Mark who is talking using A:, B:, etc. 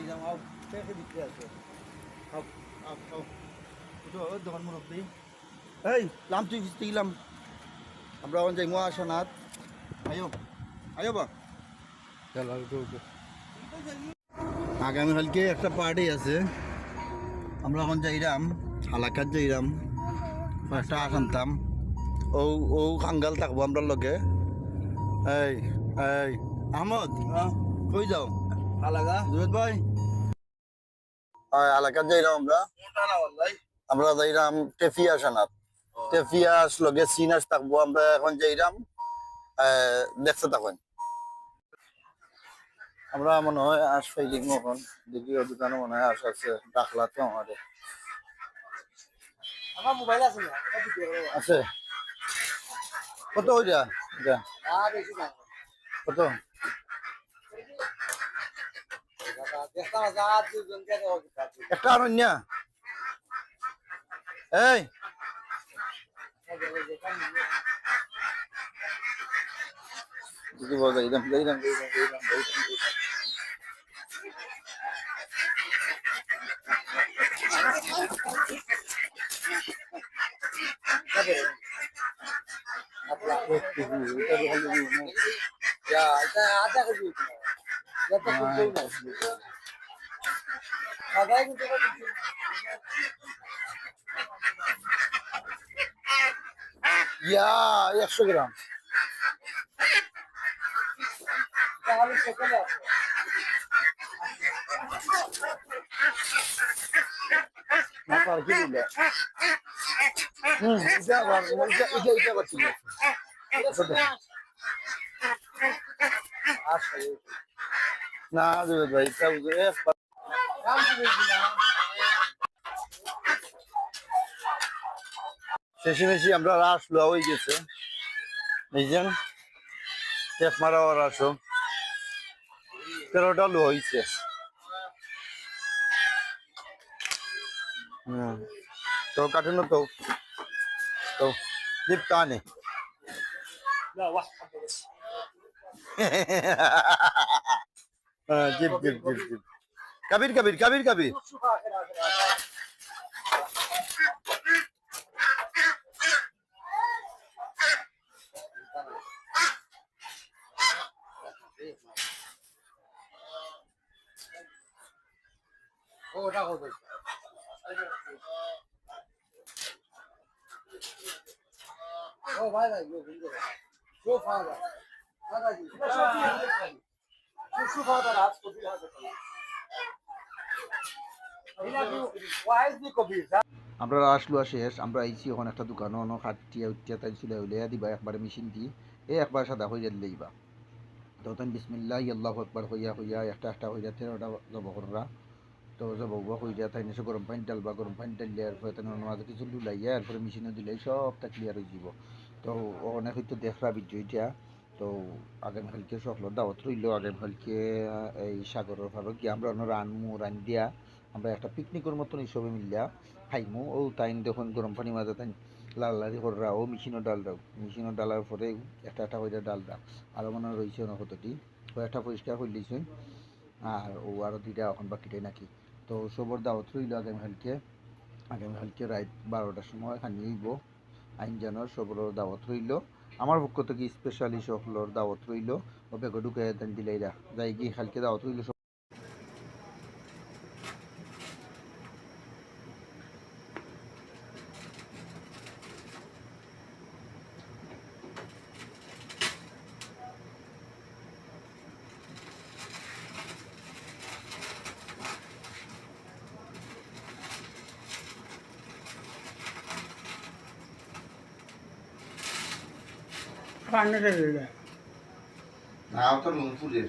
A: দিলাম আও পেকে দিতে আছে আও আও আও তো দোকান মুরব্বি এই লাম তুই ফিরতে গেলাম আমরা এখন যাই মোয়া সোনাথ আয়ো আয়ো বা চলো আগামীকালকে একটা পার্টি আছে আমরা এখন যাইরাম হালাকাত যাইরাম একটা আসানতাম ও ও খাঙ্গাল থাকবো আমরা লগে এই এই আহমদ কই যাও হালাকা জুয়েদ ভাই এলাকার যাইরাম আমরা যাইরাম টেফিয়া সানাত টেফিয়াস লগে সিনাস থাকবো আমরা এখন যাইরাম দেখতে থাকুন আমরা মনে হয় আস ফাইলিং এখন দেখি ও দোকানে মনে হয় আস আছে ডাকলা তো আমাদের আমার মোবাইল আছে না আছে কত হইরা এটা বেশি না কত একটা অন্য এই যদি বলতে যাইলাম যাইলাম যাইলাম যাইলাম ইয়া 100 গ্রাম না ভাই শেষে বেশি আমরা রাস লোয়া হয়ে গেছে বুঝছেন টেপ মারা রাসও 13টা লো হয়েছে তো কাটে না তো তো দীপ কানে জিপ জিপ জিপ জিপ কবির কবির কবির কবির ওটা কত ও ভাই ভাই वो फादर दादाजी शू फादर आज को भी हाथ আমরা আসলো শেষ আমরা আইছি এখন একটা দোকান অন খাটিয়া উঠিয়া তাই চুলে উলিয়া দিবা একবারে মেশিন দি এই একবার সাদা হইয়া দিলেইবা তো তখন বিসমিল্লাহ আল্লাহু আকবার হইয়া হইয়া একটা একটা হইয়া 13টা জব কররা তো জব হইয়া তাই নিচে গরম পানি ডালবা গরম পানি ডালিয়া এরপরে তাই মাঝে কিছু লুলাইয়া এরপরে মেশিনে দিলে সবটা ক্লিয়ার হয়ে যাব তো অনেক হয়তো দেখরা ভিডিওটা তো আগামীকালকে সকলের দাওয়াত রইল আগামীকালকে এই সাগরের ভাবে গিয়ে আমরা রানমু রান দিয়া আমরা একটা পিকনিকের মতন হিসেবে মিলিয়া খাইমু ও তাই দেখুন গরম পানি মাঝে তাই লাল লালি কররা ও মেশিনও ডাল দাও মেশিনও ডালার পরে একটা একটা হয়ে ডাল দাও আরও মনে রয়েছে অনকতটি একটা পরিষ্কার করে দিয়েছে আর ও আরও দুইটা এখন বাকিটাই নাকি তো সবর দাওয়াত রইল আগামীকালকে রাত 12টার সময় খানিয়েইব আইন জানার সবর দাওয়াত রইল আমার পক্ষ থেকে স্পেশালি সকলের দাওয়াত রইল ও বেগে ঢুকে দেন দিলাইরা যাই গিয়ে কালকে দাওয়াত রইল না তো লুনপুরের